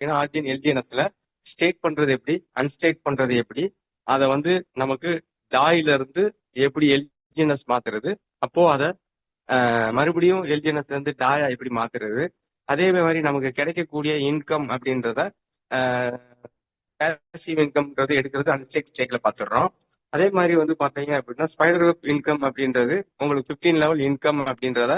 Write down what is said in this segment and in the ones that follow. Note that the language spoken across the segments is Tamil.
பார்த்தீங்கன்னா ஆர்ஜின் எல்ஜிஎன்எஸ்ல ஸ்டேக் பண்றது எப்படி, அன்ஸ்டேக் பண்றது எப்படி, அதை வந்து நமக்கு டாயில இருந்து எப்படி எல்ஜிஎன்எஸ் மாத்துறது, அப்போ அதை மறுபடியும் எல்ஜிஎன்எஸ் இருந்து டாயா எப்படி மாத்துறது, அதே மாதிரி நமக்கு கிடைக்கக்கூடிய இன்கம் அப்படின்றத பேசிவ் இன்கம்ன்றது எடுக்கிறது அன்ஸ்டேக் ஸ்டேக்ல பார்த்துடுறோம். அதே மாதிரி வந்து பார்த்தீங்க அப்படின்னா ஸ்பைடர் வெப் இன்கம் அப்படின்றது உங்களுக்கு 15 லெவல் இன்கம் அப்படின்றத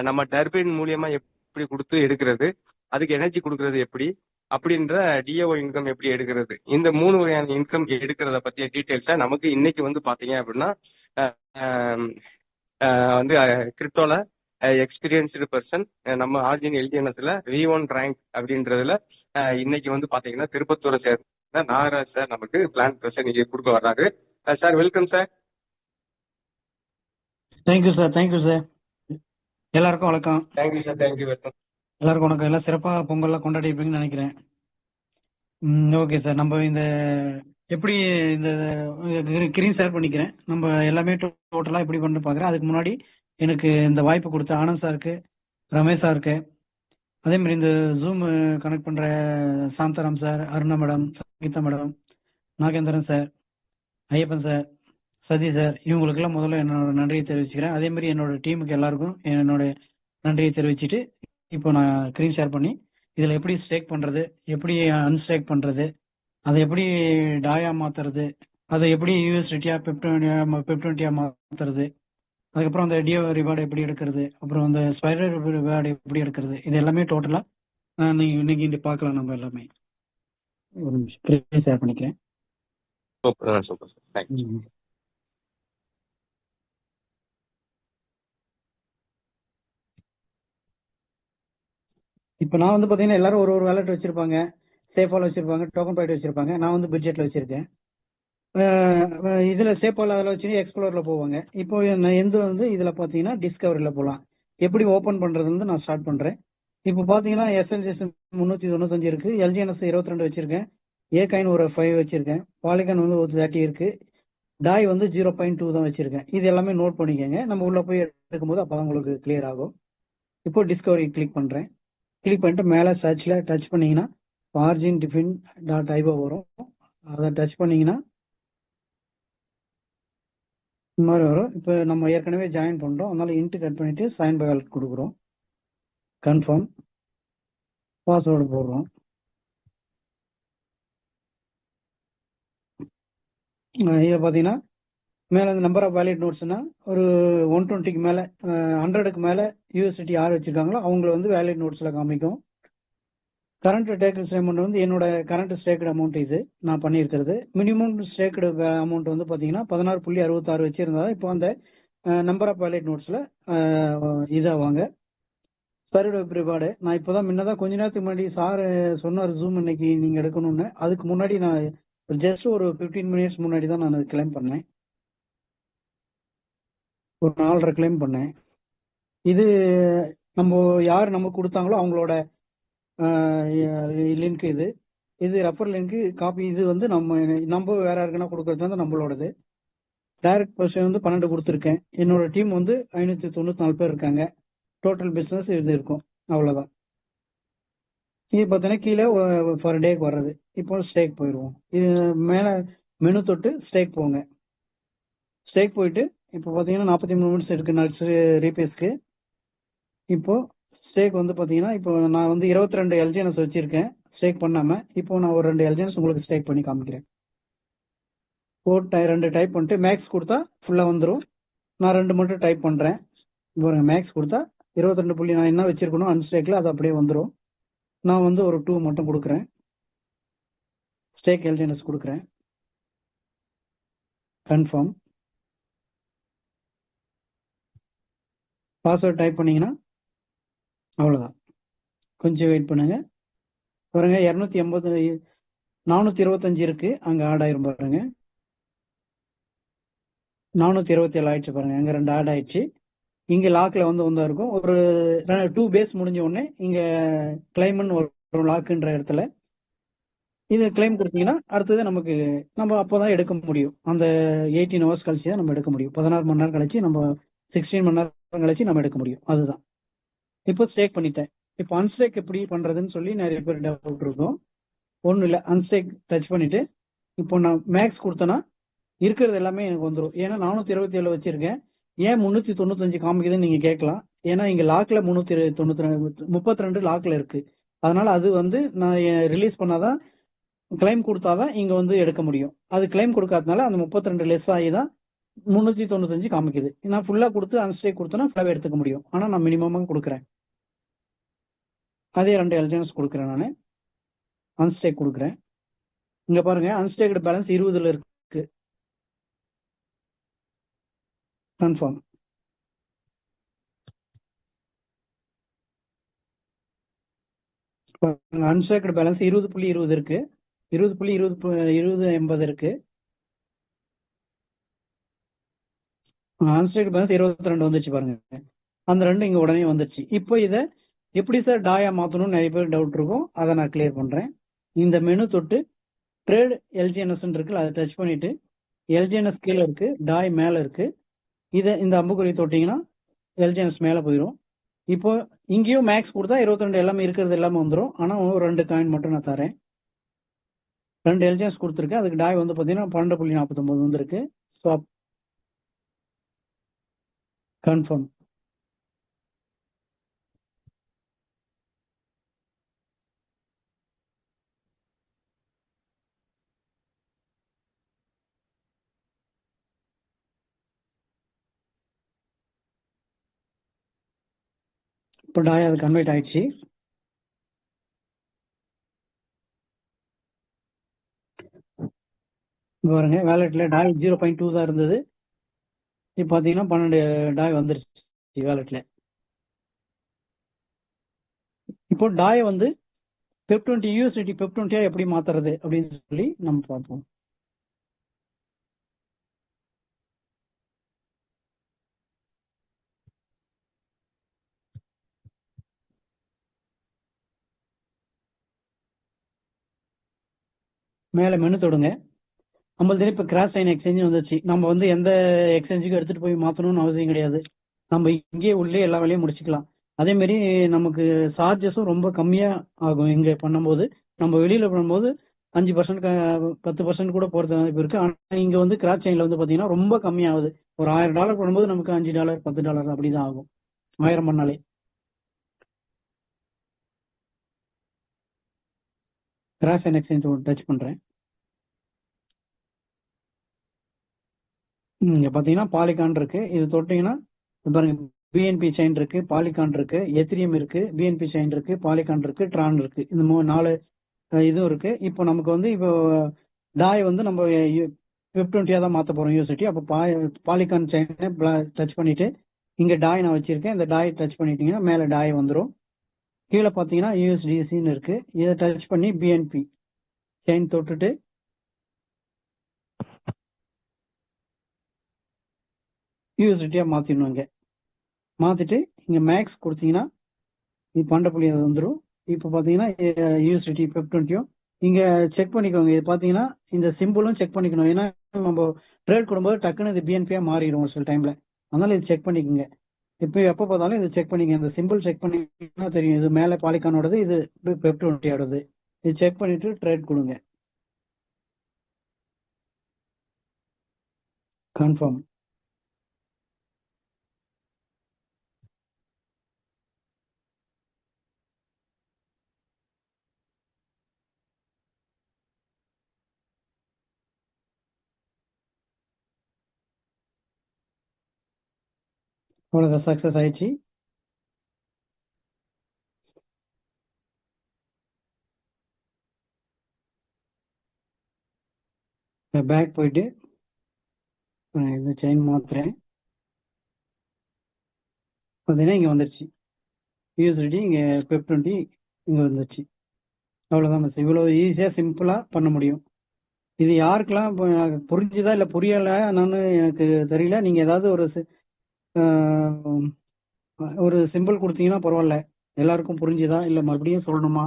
நம்ம டர்பைன் மூலியமா எப்படி கொடுத்து எடுக்கிறது, அதுக்கு எனர்ஜி கொடுக்கறது எப்படி அப்படின்ற டிஓ இன்கம் எப்படி எடுக்கிறது, இந்த 3 வகையான இன்கம் எடுக்கிறத பற்றிய டீட்டெயில்ஸை நமக்கு இன்னைக்கு வந்து பார்த்தீங்க அப்படின்னா வந்து கிரிப்டோல எக்ஸ்பீரியன்ஸ்டு பர்சன் நம்ம ஆர்ஜின் எல்ஜிஎன்எஸ்ல V1 ரேங்க் அப்படின்றதுல இன்னைக்கு வந்து பாத்தீங்கன்னா திருப்பத்தூரை சேர்ந்த நாகராஜ் சார் நமக்கு பிளான் ப்ரெசன் இங்கே கொடுக்க வர்றாரு. Sir welcome sir. Thank you sir. Thank you sir. எல்லாருக்கும் வணக்கம். Thank you sir. தேங்க்யூ. வெல்கம். எல்லாருக்கும் வணக்கம். எல்லாம் சிறப்பாக பொங்கல்லாம் கொண்டாடிப்பீங்கன்னு நினைக்கிறேன். Okay sir. நம்ம இந்த எப்படி இந்த கிரீன் ஷேர் பண்ணிக்கிறேன். நம்ம எல்லாமே டோட்டலாக எப்படி பண்ணி பார்க்குறேன். அதுக்கு முன்னாடி எனக்கு இந்த வாய்ப்பு கொடுத்த ஆனந்த் சாருக்கு, ரமேஷ் சாருக்கு, அதே மாதிரி இந்த ஜூம் கனெக்ட் பண்ணுற Shantaram sir, Aruna madam, Sangeetha madam, Nagendran sir, Ayyappan sir, சதி சார், இவங்களுக்கெல்லாம் முதல்ல என்னோட நன்றியை தெரிவிச்சுக்கிறேன். அதே மாதிரி என்னோட டீமுக்கு எல்லாருக்கும் என்னோட நன்றியை தெரிவிச்சுட்டு இப்போ நான் ஸ்க்ரீன் ஷேர் பண்ணி இதில் எப்படி ஸ்டேக் பண்ணுறது, எப்படி அன்ஸ்டேக் பண்ணுறது, அதை எப்படி டாயா மாற்றுறது, அதை எப்படி யூஎஸ்டியா பெப்டோனியா மாற்றுறது, அதுக்கப்புறம் அந்த டிஓ ரிவார்டு எப்படி எடுக்கிறது, அப்புறம் அந்த ஸ்பைடர் ரிவார்டு எப்படி எடுக்கிறது, இது எல்லாமே டோட்டலாக இன்னைக்கு இங்கே பார்க்கலாம். நம்ம எல்லாமே ஒரு நிமிஷம் ஷேர் பண்ணிக்கிறேன். Super sir. தேங்க்யூ. இப்போ நான் வந்து பார்த்தீங்கன்னா எல்லாரும் ஒரு வேலட் வச்சிருப்பாங்க, சேஃபால் வச்சிருப்பாங்க, டோக்கன் பாயிண்ட் வச்சிருப்பாங்க. நான் வந்து பட்ஜெட்ல வச்சிருக்கேன். இதுல சேஃபால் அதில் வச்சு எக்ஸ்ப்ளோர்ல போவாங்க. இப்போ எந்த வந்து இதுல பாத்தீங்கன்னா டிஸ்கவரியில போகலாம். எப்படி ஓபன் பண்றது வந்து நான் ஸ்டார்ட் பண்றேன். இப்போ பாத்தீங்கன்னா எஸ்எல்ஜிஎஸ் 395 இருக்கு, எல்ஜிஎன்எஸ் 22 வச்சிருக்கேன், ஏ காயின் ஒரு 5 வச்சிருக்கேன், பாலிகான் வந்து ஒரு 30 இருக்கு, டாய் வந்து 0.2 தான் வச்சிருக்கேன். இது எல்லாமே நோட் பண்ணிக்கோங்க. நம்ம உள்ள போய் எடுக்கும்போது அப்பதான் உங்களுக்கு கிளியர் ஆகும். இப்போ டிஸ்கவரி கிளிக் பண்றேன். கிளிக் பண்ணிட்டு மேலே சர்ச்ல டச் பண்ணீங்கன்னா ஆர்ஜின் டிஃபின் டாட் ஐபோ வரும். அதை டச் பண்ணீங்கன்னா இந்த மாதிரி வரும். இப்போ நம்ம ஏற்கனவே ஜாயின் பண்றோம், அதனால இன்ட்டு கட் பண்ணிட்டு சைன் பை வாலெட் கொடுக்குறோம், கன்ஃபார்ம், பாஸ்வேர்டு போடுறோம். இதை பார்த்தீங்கன்னா மேலே நம்பர் ஆஃப் வேலிட் நோட்ஸ்னா ஒரு 120க்கு மேலே 100க்கு மேலே யூஎஸ்டி யார் வச்சிருக்காங்களோ அவங்கள வந்து வேலிட் நோட்ஸில் காமிக்கும். கரண்ட் டேக்கல் அமௌண்ட் வந்து என்னோட கரண்ட் ஸ்டேக்கட் அமௌண்ட் இது நான் பண்ணியிருக்கிறது. மினிமம் ஸ்டேக்கடு அமௌண்ட் வந்து பார்த்தீங்கன்னா 16.66 வச்சிருந்தா இப்போ அந்த நம்பர் ஆஃப் வேலிட் நோட்ஸில் இதாவாங்க. ஸ்பைடர் ரிவார்டு நான் இப்போதான் முன்னதான் கொஞ்ச நேரத்துக்கு முன்னாடி சார் சொன்னார் ஜூம் இன்னைக்கு நீங்கள் எடுக்கணும்னு. அதுக்கு முன்னாடி நான் ஜஸ்ட் ஒரு 15 மினிட்ஸ் முன்னாடி தான் நான் கிளைம் பண்ணேன். ஒரு 4.5 கிளைம் பண்ணேன். இது நம்ம யார் நமக்கு கொடுத்தாங்களோ அவங்களோட லிங்க் இது. இது ரெஃபர் லிங்க் காப்பி. இது வந்து நம்ம வேற யாருக்குன்னா கொடுக்கறது வந்து நம்மளோடது. டைரக்ட் பர்சன் வந்து 12 கொடுத்துருக்கேன். என்னோட டீம் வந்து 594 பேர் இருக்காங்க. டோட்டல் பிஸ்னஸ் இது இருக்கும். அவ்வளோதான். இது பார்த்தீங்கன்னா கீழே பர் டேக்கு வர்றது. இப்போ ஸ்டேக் போயிடுவோம். இது மேலே மெனு தொட்டு ஸ்டேக் போங்க. ஸ்டேக் போயிட்டு இப்போ பார்த்தீங்கன்னா 43 மினிட்ஸ் இருக்கு நட்ஸ் ரீபேஸ்க்கு. இப்போ ஸ்டேக் வந்து பார்த்தீங்கன்னா இப்போ நான் வந்து 22 எல்ஜிஎன்எஸ் வச்சிருக்கேன் ஸ்டேக் பண்ணாமல். இப்போ நான் ஒரு 2 எல்ஜிஎன்எஸ் உங்களுக்கு ஸ்டேக் பண்ணி காமிக்கிறேன். 2 டைப் பண்ணிட்டு மேக்ஸ் கொடுத்தா ஃபுல்லாக வந்துடும். நான் 2 மட்டும் டைப் பண்ணுறேன். பாருங்க, மேக்ஸ் கொடுத்தா 22 நான் என்ன வச்சிருக்கணும் அன்ஸ்டேக்கில் அது அப்படியே வந்துடும். நான் வந்து ஒரு 2 மட்டும் கொடுக்குறேன். ஸ்டேக் எல்ஜிஎன்எஸ் கொடுக்குறேன். கன்ஃபார்ம், பாஸ்வேர்ட் டைப் பண்ணீங்கன்னா அவ்வளோதான். கொஞ்சம் வெயிட் பண்ணுங்க. பாருங்க 280 425 இருக்கு, அங்கே ஆட் ஆயிரும் பாருங்க. 427 ஆயிடுச்சு பாருங்க, அங்கே 2 ஆட் ஆயிடுச்சு. இங்கே லாக்கில் வந்து இருக்கும். ஒரு 2 பேஸ் முடிஞ்ச உடனே இங்கே கிளைம்னு ஒரு லாக்குன்ற இடத்துல இது கிளைம் கொடுத்தீங்கன்னா அடுத்தது நம்ம அப்போதான் எடுக்க முடியும். அந்த 18 ஹவர்ஸ் கழிச்சு தான் நம்ம எடுக்க முடியும். 16 மணி நேரம் கழிச்சு நம்ம 16 மணி நேரம் கழிச்சு நம்ம எடுக்க முடியும். அதுதான். இப்போ ஸ்டேக் பண்ணிட்டேன். இப்போ அன்ஸ்டேக் எப்படி பண்றதுன்னு சொல்லி நிறைய பேர் டவுட் இருக்கும். ஒன்றும் இல்லை, அன்ஸ்டேக் டச் பண்ணிட்டு இப்போ நான் மேக்ஸ் கொடுத்தேன்னா இருக்கிறது எல்லாமே எனக்கு வந்துடும். ஏன்னா 427 வச்சிருக்கேன். ஏன் 395 காமிக்குதுன்னு நீங்க கேட்கலாம். ஏன்னா இங்க லாக்ல 32 லாக்ல இருக்கு. அதனால அது வந்து நான் ரிலீஸ் பண்ணாதான், கிளைம் கொடுத்தாதான் இங்க வந்து எடுக்க முடியும். அது கிளைம் கொடுக்காதனால அந்த 32 லெஸ் ஆகி தான் 395 காமிக்குது. நான் ஃபுல்லா கொடுத்து அன்ஸ்டேக் கொடுத்தேன்னா ஃபுல்லாவே எடுத்துக்க முடியும். ஆனா நான் மினிமமா கொடுக்குறேன். அதே 2 எல்ஜிஎன்ஸ் கொடுக்குறேன். நான் அன்ஸ்டேக் கொடுக்குறேன். இங்க பாருங்க, அன்ஸ்டேக்டு பேலன்ஸ் 20ல இருக்கு. கன்ஃபார்ம். அன்ஸ்டேக்டு பேலன்ஸ் 20.20 இருக்கு. 20.20 இருக்கு. அன்ஸ்டேக்டு பேலன்ஸ் 22 வந்துச்சு பாருங்க. அந்த 2 இங்க உடனே வந்துச்சு. இப்போ இதை எப்படி சார் டாயா மாத்தணும்னு நிறைய பேர் டவுட் இருக்கும். அதை நான் கிளியர் பண்றேன். இந்த மெனு தொட்டு ட்ரேட் எல்ஜிஎன்எஸ் இருக்குல்ல, அதை டச் பண்ணிட்டு எல்ஜிஎன்எஸ் கீழே இருக்கு, டாய் மேல இருக்கு. இதை இந்த அம்புக்குறி தொட்டீங்கன்னா எல்ஜிஎன்எஸ் மேல போயிடும். இப்போ இங்கேயும் மேக்ஸ் கொடுத்தா 22 எல்லாமே இருக்கிறது எல்லாமே வந்துடும். ஆனா ஒரு 2 காயின் மட்டும் நான் தரேன். 2 எல்ஜிஎன்எஸ் கொடுத்துருக்கேன். அதுக்கு டாய் வந்து பாத்தீங்கன்னா 12.49 வந்துருக்கு. So confirm. இப்போ டாய் அது கன்வெர்ட் ஆயிடுச்சு. இங்க பாருங்க, வேலெட்ல டாய் 0.2 தான் இருந்தது. இப்போ பாத்தீங்கன்னா 12 டாய் வந்துருச்சு வேலெட்ல. இப்போ டாய் வந்து பெப்20 யூஎஸ்டிடி பெப்20 எப்படி மாத்துறது அப்படின்னு சொல்லி நம்ம பார்ப்போம். மேல மெனு தொடுங்க. நம்மளது இப்ப கிராஸ் சைன் எக்ஸ்சேஞ்ச் வந்துச்சு. நம்ம வந்து எந்த எக்ஸ்சேஞ்சுக்கும் எடுத்துட்டு போய் மாத்தணும்னு அவசியம் கிடையாது. நம்ம இங்கே உள்ளே எல்லா வேலையும் முடிச்சுக்கலாம். அதே மாதிரி நமக்கு சார்ஜஸும் ரொம்ப கம்மியா ஆகும். இங்க பண்ணும்போது நம்ம வெளியில பண்ணும்போது 5% 10% கூட போறது வாய்ப்பு இருக்கு. ஆனா இங்க வந்து கிராஸ் செயின்ல வந்து பாத்தீங்கன்னா ரொம்ப கம்மியாகுது. ஒரு $1000 பண்ணும்போது நமக்கு $5 $10 அப்படிதான் ஆகும். 1000 பண்ணாலே. கிராஸ் சைன் எக்ஸ்சேஞ்ச் டச் பண்றேன். இங்க பாத்தீங்கன்னா பாலிகான் இருக்கு. இது தொட்டீங்கன்னா பாருங்க, பிஎன்பி செயின் இருக்கு, பாலிகான் இருக்கு, எத்திரியம் இருக்கு, பிஎன்பி செயின் இருக்கு, பாலிகான் இருக்கு, ட்ரான் இருக்கு. இந்த 4 இதுவும் இருக்கு. இப்போ நமக்கு வந்து இப்போ டாய் வந்து நம்ம வெப்20 தான் மாத்த போறோம் யூஎஸ்டி. அப்போ பாலிகான் செயினை டச் பண்ணிட்டு இங்க டாய் நான் வச்சிருக்கேன். இந்த டாய் டச் பண்ணிட்டீங்கன்னா மேல டாய் வந்துடும். கீழே பாத்தீங்கன்னா யூஎஸ்டிசின்னு இருக்கு. இதை டச் பண்ணி பிஎன்பி செயின் தொட்டுட்டு யூஎஸ்டியா மாத்திடணும். இங்க மாத்திட்டு இங்க மேக்ஸ் கொடுத்தீங்கன்னா இது 12 வந்துடும். இப்போ பாத்தீங்கன்னா யூஎஸ்டி பெப்20 இங்க செக் பண்ணிக்கோங்க. இது பாத்தீங்கன்னா இந்த சிம்பிளும் செக் பண்ணிக்கணும். ஏன்னா நம்ம ட்ரேட் கொடுக்கும்போது டக்குன்னு இது பிஎன்பியா மாறிடும் ஒரு சில டைம்ல. அதனால இது செக் பண்ணிக்கோங்க. இப்போ எப்போ பார்த்தாலும் இது செக் பண்ணிக்கங்க. இந்த சிம்பிள் செக் பண்ணிங்கன்னா தெரியும். இது மேல பாலிகானோடது, இது பெப்20ஓடது. இது செக் பண்ணிட்டு ட்ரேட் கொடுங்க. கன்ஃபார்ம். அவ்வளோதான், சக்சஸ் ஆயிடுச்சு. பேக் போயிட்டு இந்த செயின் மாத்துறேன். பார்த்தீங்கன்னா இங்க வந்துருச்சு யூஎஸ்டி, இங்க பெப்20 இங்க வந்துருச்சு. அவ்வளவுதான் மிஸ். இவ்வளவு ஈஸியா சிம்பிளா பண்ண முடியும். இது யாருக்கெல்லாம் புரிஞ்சுதா இல்ல புரியல எனக்கு தெரியல. நீங்க ஏதாவது ஒரு சிம்பிள் கொடுத்தீங்கன்னா பரவாயில்ல. எல்லாருக்கும் புரிஞ்சுதா இல்ல மறுபடியும் சொல்லணுமா?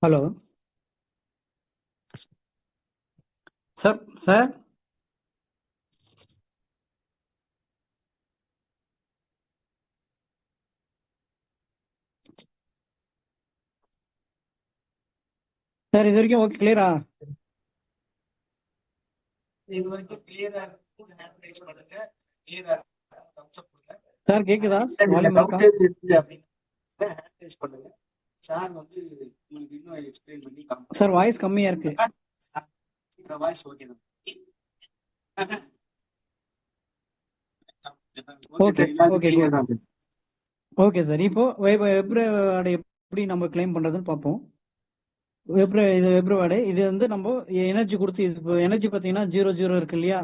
Hello sir. சார் சார் இது வரைக்கும் ஓகே கிளியரா? இது வரைக்கும் கிளியரா பண்ணுங்க. கிளியரா சார் கேக்குதா? வால்யூம் இருக்கா? பண்ணுங்க சார். வந்து உங்களுக்கு இன்னும் எக்ஸ்பிளைன் பண்ணி சார் வாய்ஸ் கம்மியா இருக்கு. வாய்ஸ் ஓகே தான். Okay okay okay sir. இப்போ வெப்ரவாடை எப்படி நம்ம கிளைம் பண்றதுன்னு பார்ப்போம். இது வெப்ரவாடை இது வந்து நம்ம எனர்ஜி கொடுத்து இது எனர்ஜி பார்த்தீங்கன்னா 00 இருக்கு இல்லையா?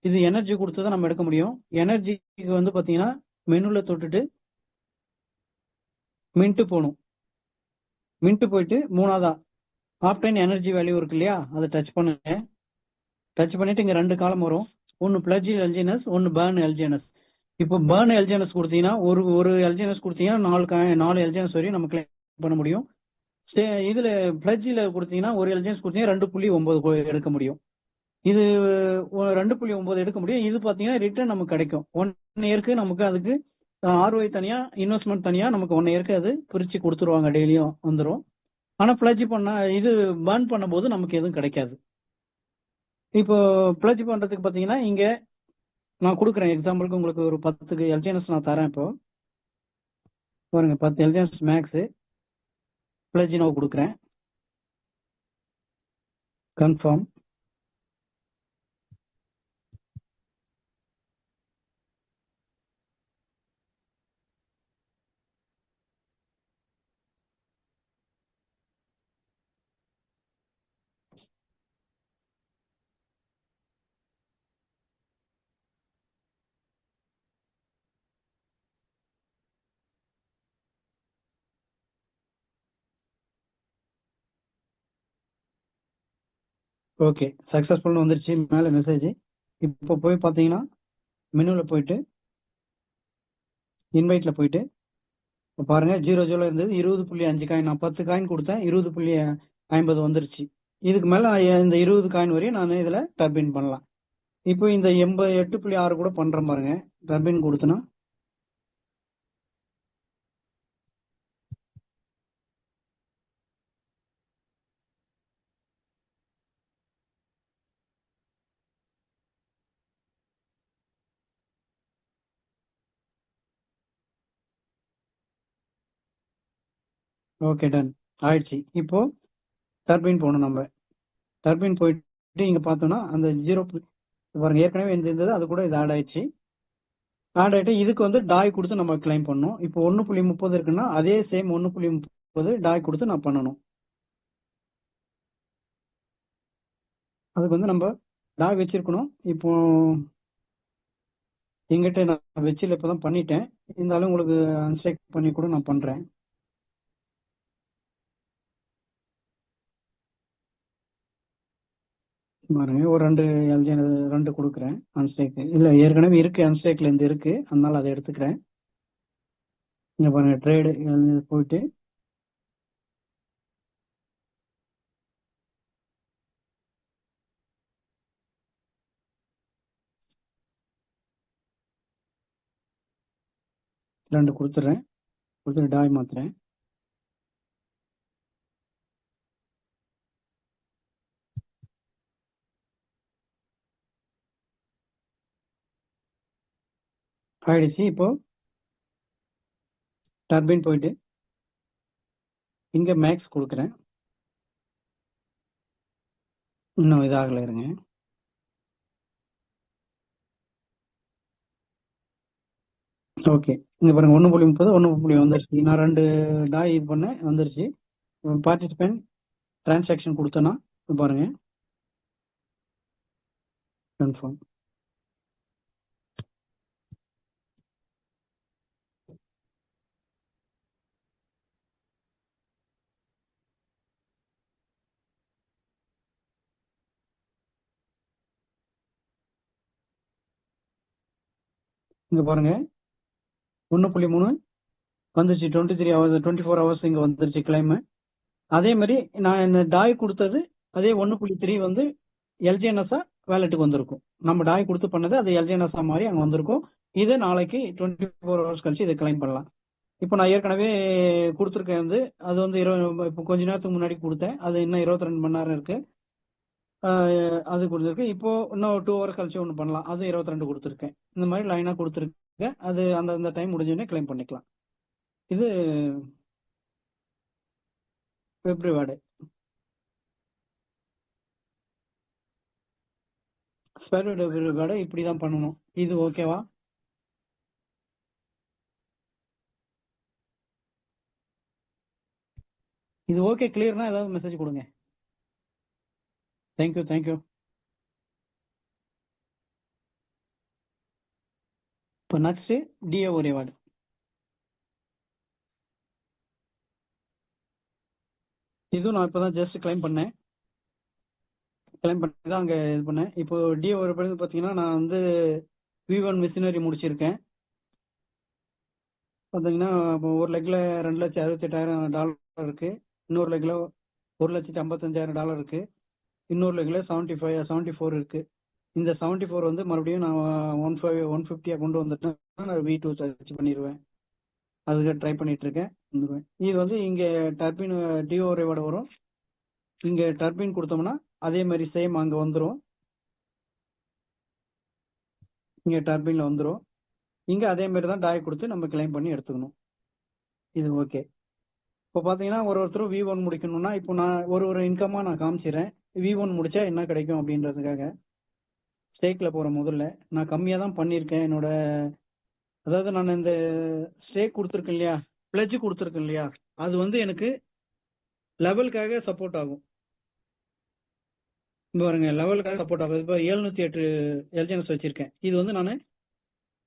இது எனர்ஜி கொடுத்து தான் நம்ம எடுக்க முடியும். எனர்ஜிக்கு வந்து பார்த்தீங்கன்னா மெனுல தொட்டுட்டு மின்ட் போகணும். மின்ட் போயிட்டு மூணாவதா ஆப்டைன் எனர்ஜி வேல்யூ இருக்கு இல்லையா? அதை டச் பண்ணுங்க. டச் பண்ணிட்டு இங்க 2 காலம் வரும். ஒன்னு பிளட்ஜ் எல்ஜிஎன்எஸ், ஒன்னு பேர்ன் எல்ஜிஎன்எஸ். இப்போ பேர்ன் எல்ஜிஎன்எஸ் கொடுத்தீங்கன்னா ஒரு எல்ஜிஎன்எஸ் கொடுத்தீங்கன்னா 4 எல்ஜிஎன்எஸ் வரையும் நம்ம கிளைம் பண்ண முடியும். இதுல பிளட்ஜில் கொடுத்தீங்கன்னா ஒரு எல்ஜிஎன்எஸ் கொடுத்தீங்கன்னா 2.9 எடுக்க முடியும். இது 2.9 எடுக்க முடியும். இது பாத்தீங்கன்னா ரிட்டர்ன் நமக்கு கிடைக்கும் 1 இயருக்கு. நமக்கு அதுக்கு ROI தனியா, இன்வெஸ்ட்மெண்ட் தனியா நமக்கு 1 இயருக்கு அது பிரிச்சு கொடுத்துருவாங்க. டெய்லியும் வந்துடும். ஆனா பிளட்ஜ் பண்ண இது பர்ன் பண்ணும்போது நமக்கு எதுவும் கிடைக்காது. இப்போ பிளட்ஜ் பண்றதுக்கு பாத்தீங்கன்னா இங்க நான் கொடுக்குறேன். எக்ஸாம்பிளுக்கு உங்களுக்கு ஒரு 10 எல்ஜிஎன்எஸ் நான் தரேன். இப்போ பாருங்க 10 எல்ஜிஎன்எஸ் மேக்ஸ் பிளட்ஜ் நான் கொடுக்குறேன். கன்ஃபார்ம். ஓகே சக்சஸ்ஃபுல்னு வந்துருச்சு மேல மெசேஜ். இப்போ போய் பாத்தீங்கன்னா மெனுல போயிட்டு இன்வைட்ல போயிட்டு பாருங்க 00 இருந்தது 20.5 காயின். நான் 10 காயின் கொடுத்தேன், 20.50 வந்துருச்சு. இதுக்கு மேல இந்த 20 காயின் வரையும் நான் இதுல டர்பின் பண்ணலாம். இப்போ இந்த 88.6 கூட பண்றேன் பாருங்க. டர்பின் கொடுத்தனா ஓகே டன் ஆயிடுச்சு. இப்போ டர்பின் போகணும். நம்ம டர்பின் போயிட்டு இங்க பார்த்தோம்னா அந்த 0 பாருங்க ஏற்கனவே இருந்தது, அது கூட இது ஆட் ஆயிடுச்சு. ஆட் ஆயிட்டு இதுக்கு வந்து டாய் கொடுத்து நம்ம கிளைம் பண்ணணும். இப்போ 1.30 இருக்குன்னா அதே சேம் 1.30 டாய் கொடுத்து நான் பண்ணணும். அதுக்கு வந்து நம்ம டாய் வச்சிருக்கணும். இப்போ எங்கிட்ட நான் வச்சில இப்பதான் பண்ணிட்டேன். இருந்தாலும் உங்களுக்கு அன்ஸ்டேக் பண்ணி கூட நான் பண்றேன். பாருங்க ஒரு 2 எல்ஜி 2 கொடுக்குறேன் அன்ஸ்டேக். இல்ல ஏற்கனவே இருக்கு, அன்ஸ்டேக்ல இருந்து இருக்கு, அதனால அதை எடுத்துக்கிறேன். இங்க பாருங்க ட்ரேடு போயிட்டு ரெண்டு கொடுத்துறேன். கொடுத்துட்டு டாய் மாத்துறேன். ஆயிடுச்சு. இப்போ டர்பின் போயிட்டு இங்க மேக்ஸ் கொடுக்குறேன். இன்னும் இதாகல இருங்க. ஓகே இங்க பாருங்க 1.30 1.30 வந்துருச்சு. நான் 2 டாய் இது பண்ணேன் வந்துருச்சு. பார்ட்டிசிபென்ட் டிரான்சாக்ஷன் கொடுத்தேன்னா பாருங்க கன்ஃபார்ம். இங்க பாருங்க 1.3 வந்துருச்சு. 24 ஹவர்ஸ் இங்க வந்துருச்சு கிளைம். அதே மாதிரி நான் இந்த டாய் கொடுத்தது அதே 1.3 வந்து எல்ஜிஎன்எஸ்ஆ வேலெட்டுக்கு வந்திருக்கும். நம்ம டாய் கொடுத்து பண்ணது அது எல்ஜிஎன்எஸ்ஆ மாதிரி அங்கே வந்திருக்கும். இது நாளைக்கு 24 ஹவர்ஸ் கழிச்சு இதை கிளைம் பண்ணலாம். இப்போ நான் ஏற்கனவே கொடுத்துருக்கேன் வந்து அது வந்து இப்போ கொஞ்ச நேரத்துக்கு முன்னாடி கொடுத்தேன். அது இன்னும் 22 மணி நேரம் இருக்கு. அது கொடுத்துருக்கு. இப்போ இன்னும் 2 ஹவர்ஸ் கழிச்சு ஒன்று பண்ணலாம். அது 22 கொடுத்துருக்கேன். இந்த மாதிரி லைனாக கொடுத்துருக்கேன். அது அந்த டைம் முடிஞ்சோடனே கிளைம் பண்ணிக்கலாம். இது வெப் ரிவார்டு. ஸ்பேர் ரிவார்டை இப்படி தான் பண்ணணும். இது ஓகேவா? இது ஓகே கிளியர்னா ஏதாவது மெசேஜ் கொடுங்க. தேங்க்யூ. இப்போ நெக்ஸ்ட் டிஓ ரிவார்டு. இதுவும் நான் இப்போ தான் ஜஸ்ட் கிளைம் பண்ணி தான் அங்கே இது பண்ணேன். இப்போ டிஓ ரிவார்டு பார்த்தீங்கன்னா நான் வந்து V1 மிஷினரி முடிச்சிருக்கேன். பார்த்தீங்கன்னா இப்போ ஒரு லெக்கில் $2,68,000 இருக்கு. இன்னொரு லெக்கில் $1,55,000 இருக்கு. இன்னொரு லெக்கில் 74 இருக்கு. இந்த 74 வந்து மறுபடியும் நான் 150 கொண்டு வந்துட்டேன். நான் V2 சர்ச் பண்ணிடுவேன். அதுக்கு ட்ரை பண்ணிட்டு இருக்கேன். இது வந்து இங்கே டர்பின் டிஓ ரிவார்டு வரும். இங்கே டர்பின் கொடுத்தோம்னா அதே மாதிரி சேம் அங்கே வந்துடும். இங்கே டர்பின்ல வந்துடும். இங்கே அதே மாதிரி தான் டாய் கொடுத்து நம்ம கிளைம் பண்ணி எடுத்துக்கணும். இது ஓகே. இப்போ பார்த்தீங்கன்னா ஒருத்தரும் V1 முடிக்கணும்னா இப்போ நான் ஒரு இன்கமாக நான் காமிச்சிடுறேன். V1 முடிச்சா என்ன கிடைக்கும் அப்படின்றதுக்காக ஸ்டேக்கில் போகிற முதல்ல நான் கம்மியாக தான் பண்ணியிருக்கேன். அதாவது நான் இந்த ஸ்டேக் கொடுத்துருக்கேன் இல்லையா, பிளட்ஜ் கொடுத்துருக்கேன் இல்லையா, அது வந்து எனக்கு லெவலுக்காக சப்போர்ட் ஆகும். இப்போ பாருங்க லெவலுக்காக சப்போர்ட் ஆகும். இப்போ 708 எல்ஜிஎன்எஸ் வச்சிருக்கேன். இது வந்து நான்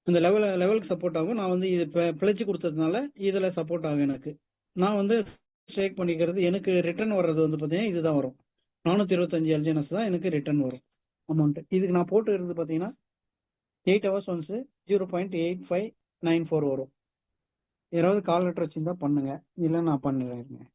இந்த லெவலுக்கு சப்போர்ட் ஆகும். நான் வந்து இது பிளட்ஜ் கொடுத்ததுனால இதில் சப்போர்ட் ஆகும் எனக்கு. நான் வந்து ஸ்டேக் பண்ணிக்கிறது எனக்கு ரிட்டர்ன் வர்றது வந்து பார்த்தீங்கன்னா இதுதான் வரும். 425 எல்ஜிஎன்எஸ் தான் எனக்கு ரிட்டர்ன் வரும் அமௌண்ட். இதுக்கு நான் போட்டுக்கிறது பார்த்தீங்கன்னா 8 ஹவர்ஸ் ஒன்ஸ் 0.8594 வரும். யாராவது கால் லெட்டர் வச்சிருந்தா பண்ணுங்க, இல்லை நான் பண்ணிடுறேன்.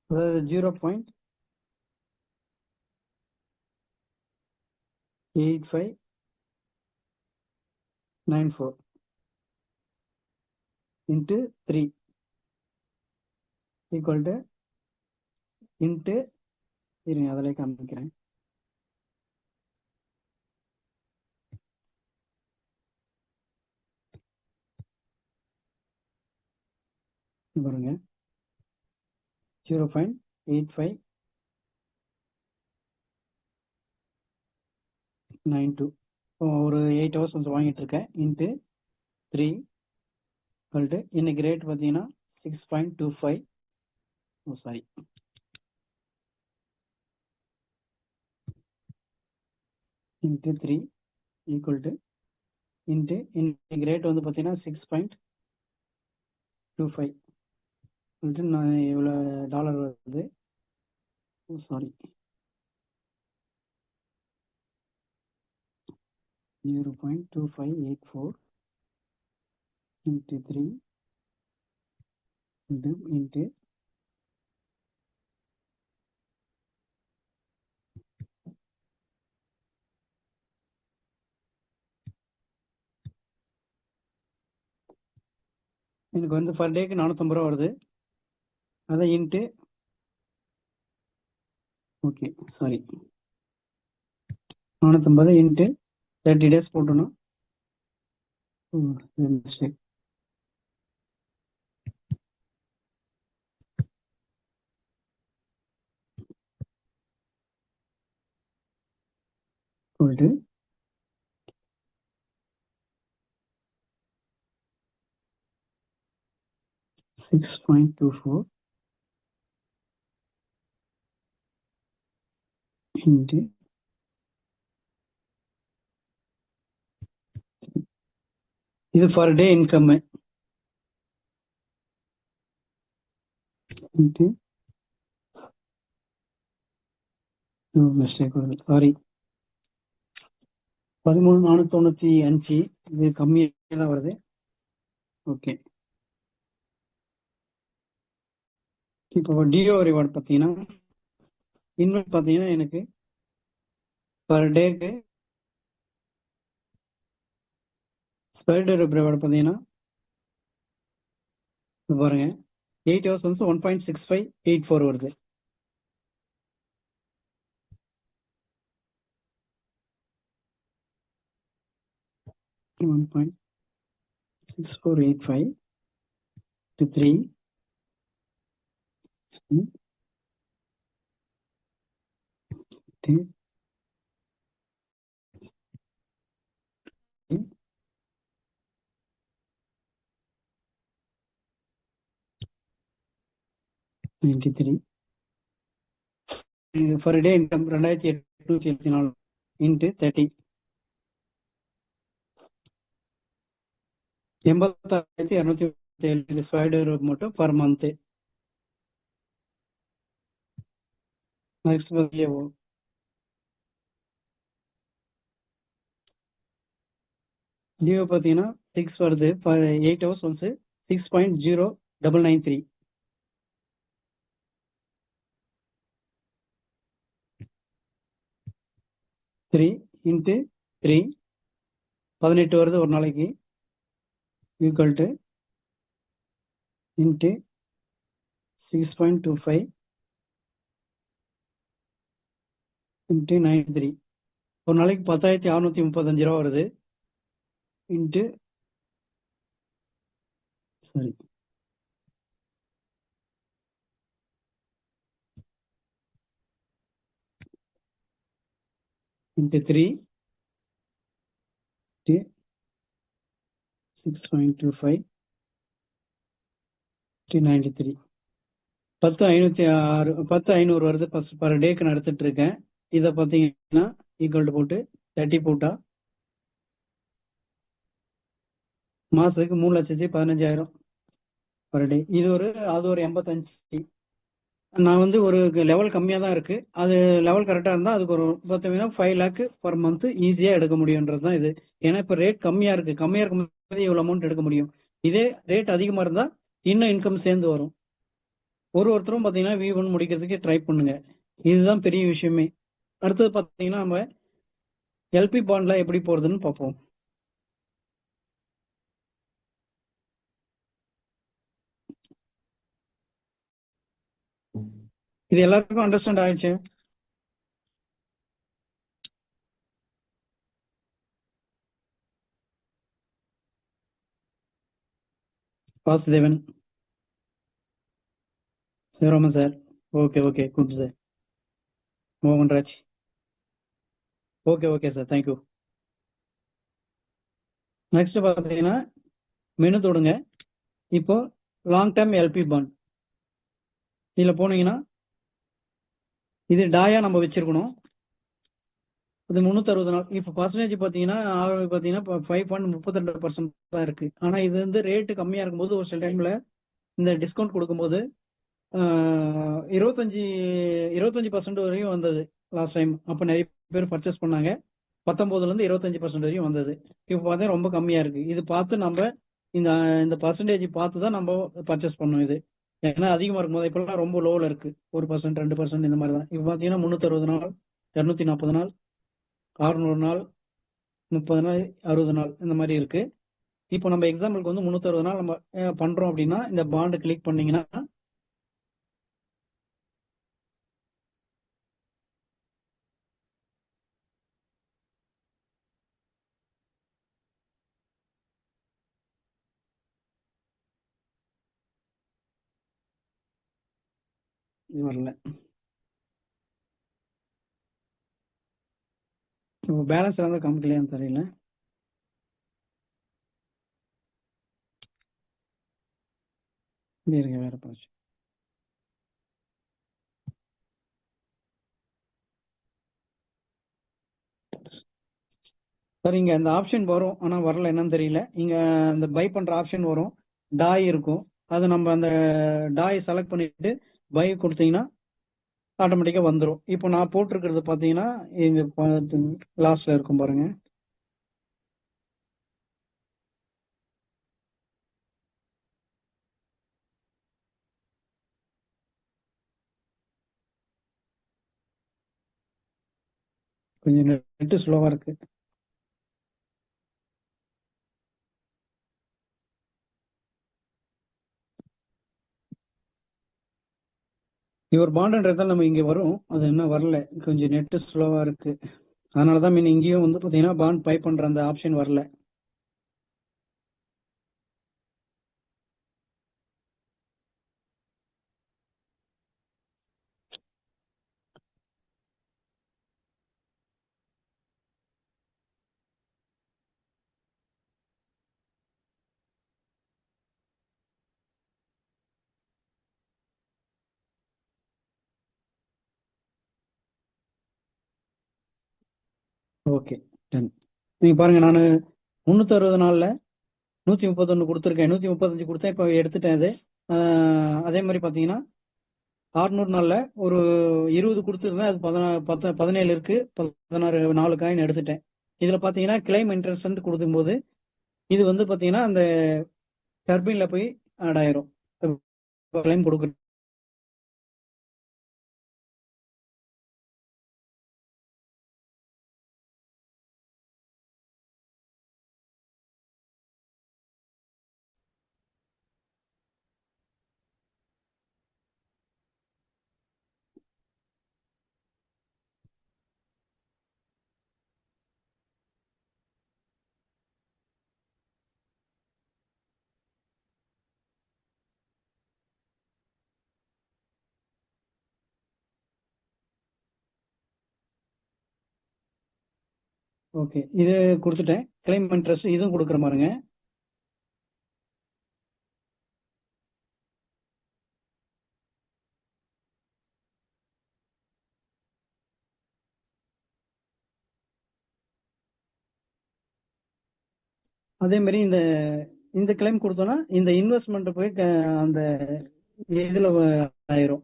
அதாவது 0.8594 into 3 equal to into இருங்க அதிலே காமிக்கிறேன். பாருங்க 0.8592 ஒரு 8 ஹவர்ஸ் வந்து வாங்கிட்டு இருக்கேன். இன்ட்டு 3 சொல்லிட்டு இன்னைக்கு ரேட் பார்த்தீங்கன்னா 6.25 sorry into 3 equal to into இன்னைக்கு ரேட் வந்து பார்த்தீங்கன்னா 6.25 சொல்லிட்டு நான் எவ்வளோ டாலர் வருது சாரி 0.2584 into 3 into எனக்கு வந்து பர் டேக்கு 450 ரூபா வருது. அதை into okay sorry 450 into 30 days போட்டோன்னா மிஸ்டேக் சொல்லிட்டு 6.24 into இது per day income into mistake வருது சாரி 13,495 இது கம்மியாக தான் வருது. ஓகே, இப்போ டிஓ ரிவார்டு பார்த்தீங்கன்னா இன்வெஸ்ட் பார்த்தீங்கன்னா எனக்கு பர் டேக்கு ஸ்பைடர் ரிவார்டு பார்த்தீங்கன்னா இது பாருங்க 8 ஹவர்ஸ் வந்து 1.6584 வருது. One point 6485 to 3 93 for a day income 2874 into 30 86,237 spider மட்டும் per month. நெக்ஸ்ட் டிஓ பார்த்தீங்கன்னா 6 வருது. 8 ஹவர்ஸ் வந்து 6.0993. த்ரீ இன்ட்டு 3 18 வருது ஒரு நாளைக்கு, ஈக்குவல் டு இன்ட்டு 6.25 இன்ட்டு 93 ஒரு நாளைக்கு 10,635 ரூபா வருது. இன்ட்டு சாரி இன்ட்டு 3 6.25 93 10,500 வருது பர் டேக்கு நான் எடுத்துட்டு இருக்கேன். இதை பார்த்தீங்கன்னா ஈக்குவல் போட்டு 30 போட்டா மாசத்துக்கு 3,15,000 பர் டே. இது அது ஒரு 85. நான் வந்து ஒரு லெவல் கம்மியாக தான் இருக்கு. அது லெவல் கரெக்டாக இருந்தால் அதுக்கு ஒரு பார்த்தீங்கன்னா 5 லேக் பர் மந்த் ஈஸியாக எடுக்க முடியுன்றது தான் இது. ஏன்னா இப்போ ரேட் கம்மியாக இருக்கு, கம்மியாக இருக்கும்போது இவ்வளோ அமௌண்ட் எடுக்க முடியும். இதே ரேட் அதிகமாக இருந்தால் இன்னும் இன்கம் சேர்ந்து வரும். ஒருத்தரும் பார்த்தீங்கன்னா V1 முடிக்கிறதுக்கு ட்ரை பண்ணுங்க, இதுதான் பெரிய விஷயமே. அடுத்தது பார்த்தீங்கன்னா நம்ம எல்பி பாண்ட்ல எப்படி போறதுன்னு பார்ப்போம். இது எல்லாருக்கும் அண்டர்ஸ்டாண்ட் ஆயிடுச்சு? Vasudevan, Sivaraman sir, okay good sir. Mohanraj, okay sir, thank you. Next பார்த்தீங்கன்னா மெனு தொடுங்க. இப்போ லாங் டேர்ம் எல்பி பாண்ட் இதில் போனீங்கன்னா இது டாயா நம்ம வச்சிருக்கணும். அது 360 நாள். இப்போ பர்சன்டேஜ் பார்த்தீங்கன்னா 5.32% தான் இருக்கு. ஆனால் இது வந்து ரேட்டு கம்மியாக இருக்கும்போது ஒரு சில டைம்ல இந்த டிஸ்கவுண்ட் கொடுக்கும்போது 25% வரையும் வந்தது லாஸ்ட் டைம். அப்போ நிறைய பேர் பர்ச்சேஸ் பண்ணாங்க. 19% 25% வரையும் வந்தது. இப்போ பார்த்தா ரொம்ப கம்மியாக இருக்கு. இது பார்த்து நம்ம இந்த பர்சன்டேஜ் பார்த்து தான் நம்ம பர்ச்சேஸ் பண்ணோம். இது ஏன்னா அதிகமாக இருக்கும்போது இப்போலாம் ரொம்ப லோவில் இருக்கு, 1% 2% இந்த மாதிரி தான். இப்போ பார்த்தீங்கன்னா 360 நாள், 240 நாள், 600 நாள், 30 நாள், 60 நாள் இந்த மாதிரி இருக்கு. இப்போ நம்ம எக்ஸாம்பிளுக்கு வந்து 360 நாள் நம்ம பண்றோம் அப்படின்னா இந்த பாண்டு கிளிக் பண்ணீங்கன்னா இது வரல. இப்போ பேலன்ஸ் வந்து காமிக்கலையான்னு தெரியல. இருங்க, வேற போச்சு. சார் இங்க அந்த ஆப்ஷன் வரும், ஆனா வரல, என்னன்னு தெரியல. இங்க அந்த பை பண்ற ஆப்ஷன் வரும், டாய் இருக்கும். அது நம்ம அந்த டாய் செலக்ட் பண்ணிட்டு பை கொடுத்தீங்கன்னா ஆட்டோமேட்டிக்கா வந்துடும். இப்போ நான் போட்டிருக்கிறது பாத்தீங்கன்னா இங்க லாஸ்ட்ல இருக்கும் பாருங்க, கொஞ்சம் நெட்டு ஸ்லோவா இருக்கு. யுவர் பாண்டுன்றதால நம்ம இங்க வரும், அது இன்னும் வரல, கொஞ்சம் நெட்டு ஸ்லோவா இருக்கு. அதனாலதான் மீன் இங்கேயும் வந்து பாத்தீங்கன்னா பாண்ட் பை பண்ற அந்த ஆப்ஷன் வரல. Okay, done. நீங்க பாருங்க, நான் 360 நாள்ல 131 கொடுத்துருக்கேன், 135 கொடுத்தேன், இப்போ எடுத்துட்டேன் அது. அதே மாதிரி பாத்தீங்கன்னா 600 நாள்ல ஒரு 20 கொடுத்துருந்தேன், அது 17 இருக்கு, 16 4 காயின் எடுத்துட்டேன். இதுல பாத்தீங்கன்னா கிளைம் இன்ட்ரெஸ்ட் கொடுக்கும்போது இது வந்து பாத்தீங்கன்னா அந்த டர்பைன்ல போய் ஆட் ஆயிரும். கிளைம் கொடுக்குற ஓகே, இது கொடுத்துட்டேன். கிளைம் இன்ட்ரெஸ்ட் இதுவும் கொடுக்குற மாதிரிங்க. அதே மாதிரி இந்த இந்த கிளைம் கொடுத்தோம்னா இந்த இன்வெஸ்ட்மெண்ட் போய் அந்த இதுல ஆயிரும்.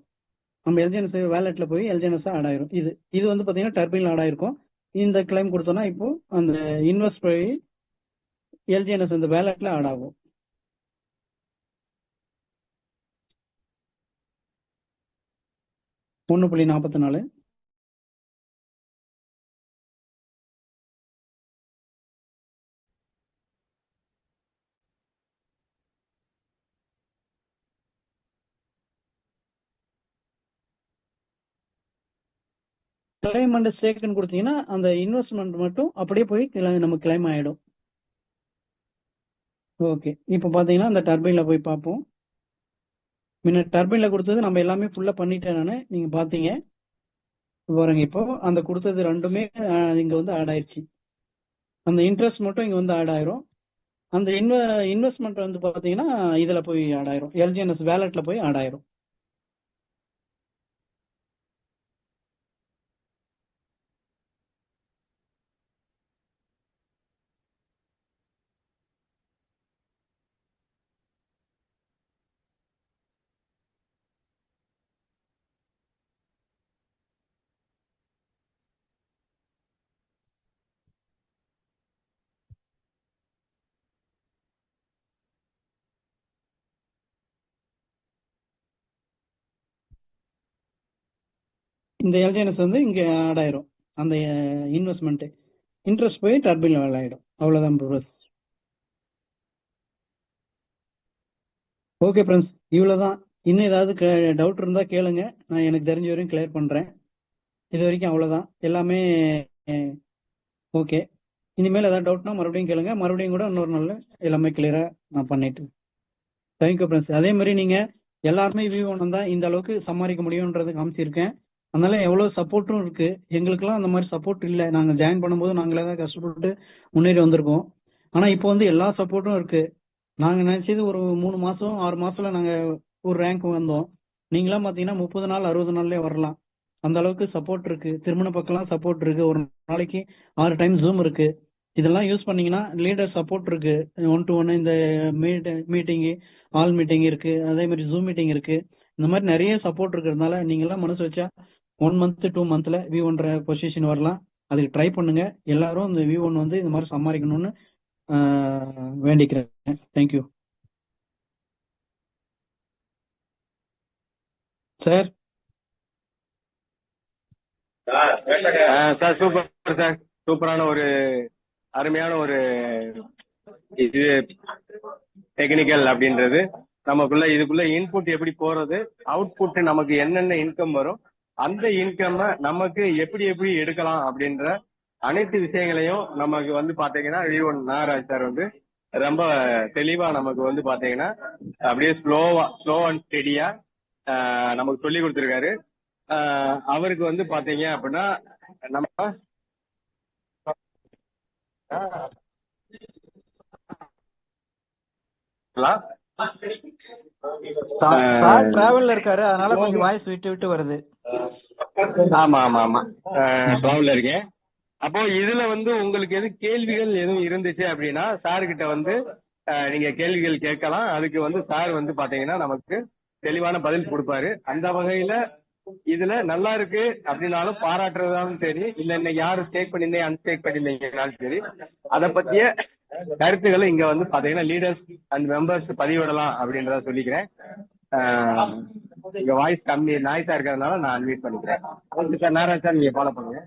நம்ம எல்ஜிஎன்எஸ் வேலெட்ல போய் எல்ஜிஎன்எஸ் ஆட் ஆயிரும். இது இது வந்து பாத்தீங்கன்னா டர்பைன்ல ஆட் ஆயிருக்கும். இந்த கிளைம் கொடுத்தோம்னா இப்போ அந்த இன்வெஸ்ட் போய் எல்ஜிஎன்எஸ் இந்த வேலெட்ல ஆட் ஆகும். $1.44. கிளைம் அண்ட் ஸ்டேக்னு கொடுத்தீங்கன்னா அந்த இன்வெஸ்ட்மெண்ட் மட்டும் அப்படியே போய் நம்ம கிளைம் ஆயிடும். ஓகே, இப்போ பாத்தீங்கன்னா அந்த டர்பைன்ல போய் பார்ப்போம். முன்ன டர்பைன்ல கொடுத்தது நம்ம எல்லாமே ஃபுல்லா பண்ணிட்டேன் நானு, நீங்க பாத்தீங்க பாருங்க. இப்போ அந்த கொடுத்தது ரெண்டுமே இங்க வந்து ஆட் ஆயிருச்சு. அந்த இன்ட்ரெஸ்ட் மட்டும் இங்க வந்து ஆட் ஆயிரும். அந்த இன்வெஸ்ட்மெண்ட் வந்து பாத்தீங்கன்னா இதுல போய் ஆட் ஆயிரும், எல்ஜிஎன்எஸ் வேலெட்ல போய் ஆட் ஆயிரும். இந்த எல்ஜிஎன்எஸ் வந்து இங்க ஆட் ஆயிரும். அந்த இன்வெஸ்ட்மெண்ட் இன்ட்ரெஸ்ட் போய் டர்பைன்ல ஆட் ஆயிடும். அவ்வளவுதான் ப்ரோஸ். ஓகே ஃப்ரெண்ட்ஸ், இவ்வளவுதான். இன்னும் ஏதாவது டவுட் இருந்தா கேளுங்க, நான் எனக்கு தெரிஞ்ச வரையும் கிளியர் பண்றேன். இது வரைக்கும் அவ்வளவுதான், எல்லாமே ஓகே. இனிமேல் ஏதாவது டவுட்னா மறுபடியும் கேளுங்க, மறுபடியும் கூட இன்னொரு நாள்ல எல்லாமே கிளியரா நான் பண்ணிட்டு. Thank you friends. அதே மாதிரி நீங்க எல்லாருமே V1 தான் இந்த அளவுக்கு சமாளிக்க முடியும்ன்றது காமிச்சிருக்கேன். அதனால எவ்வளவு சப்போர்ட்டும் இருக்கு. எங்களுக்கெல்லாம் அந்த மாதிரி சப்போர்ட் இல்லை, நாங்க ஜாயின் பண்ணும்போது நாங்களே தான் கஷ்டப்பட்டு முன்னேறி வந்திருக்கோம். ஆனா இப்போ வந்து எல்லா சப்போர்ட்டும் இருக்கு. நாங்க நினைச்சது ஒரு 3 மாசம் 6 மாசத்துல நாங்க ஒரு ரேங்க் வந்தோம். நீங்களாம் பாத்தீங்கன்னா 30 நாள் 60 நாள்லயே வரலாம். அந்த அளவுக்கு சப்போர்ட் இருக்கு. திருமண பக்கம்லாம் சப்போர்ட் இருக்கு. ஒரு நாளைக்கு 6 டைம் ஜூம் இருக்கு. இதெல்லாம் யூஸ் பண்ணீங்கன்னா லீடர் சப்போர்ட் இருக்கு. 1 to 1 இந்த மீட்டிங் ஆல் மீட்டிங் இருக்கு. அதே மாதிரி ஜூம் மீட்டிங் இருக்கு. இந்த மாதிரி நிறைய சப்போர்ட் இருக்கிறதுனால நீங்க எல்லாம் மனசு வச்சா 1 month 2 monthல V1 பொசிஷன் வரலாம். அதுக்கு ட்ரை பண்ணுங்க. எல்லாரும் இந்த V1 வந்து இந்த மாதிரி சமாளிக்கணும்னு வேண்டிக்கிறேன். Thank you sir. Sir super sir, சூப்பரான ஒரு அருமையான ஒரு இது டெக்னிக்கல் அப்படின்றது. நமக்குள்ள இதுக்குள்ள இன்புட் எப்படி போறது, அவுட்புட் நமக்கு என்னென்ன இன்கம் வரும், அந்த இன்கம் நமக்கு எப்படி எப்படி எடுக்கலாம் அப்படின்ற அனைத்து விஷயங்களையும் நமக்கு வந்து பாத்தீங்கன்னா V1 நாகராஜ் சார் வந்து ரொம்ப தெளிவா நமக்கு வந்து பாத்தீங்கன்னா அப்படியே ஸ்லோ அண்ட் ஸ்டெடியா நமக்கு சொல்லி கொடுத்துருக்காரு. அவருக்கு வந்து பாத்தீங்க அப்படின்னா நம்ம டிராவல்ல இருக்காரு, அதனால கொஞ்சம் வாய்ஸ் விட்டு விட்டு வருது. ஆமா ஆமா ஆமா டிராவல்ல இருக்கேன். அப்போ இதுல வந்து உங்களுக்கு எது கேள்விகள் எதுவும் இருந்துச்சு அப்படின்னா சார் கிட்ட வந்து நீங்க கேள்விகள் கேட்கலாம். அதுக்கு வந்து சார் வந்து பாத்தீங்கன்னா நமக்கு தெளிவான பதில் கொடுப்பாரு. அந்த வகையில இதுல நல்லா இருக்கு அப்படின்னாலும் பாராட்டுறதாலும் சரி, இல்ல இன்னைக்கு யாரும் ஸ்டேக் பண்ணிருந்தீங்க அன்ஸ்டேக் பண்ணிருந்தீங்கனாலும் சரி, அதை பத்திய கருத்துக்களை இங்க வந்து பாத்தீங்கன்னா லீடர்ஸ் அண்ட் மெம்பர்ஸ் பதிவிடலாம் அப்படின்றத சொல்லிக்கிறேன். இங்க வாய்ஸ் கம்மி நாய்ஸா இருக்கிறதுனால நான் அன்மியூட் பண்ணிக்கிறேன். ஓகே சார், நாராயண் சார் நீங்க ஃபாலோ பண்ணுங்க.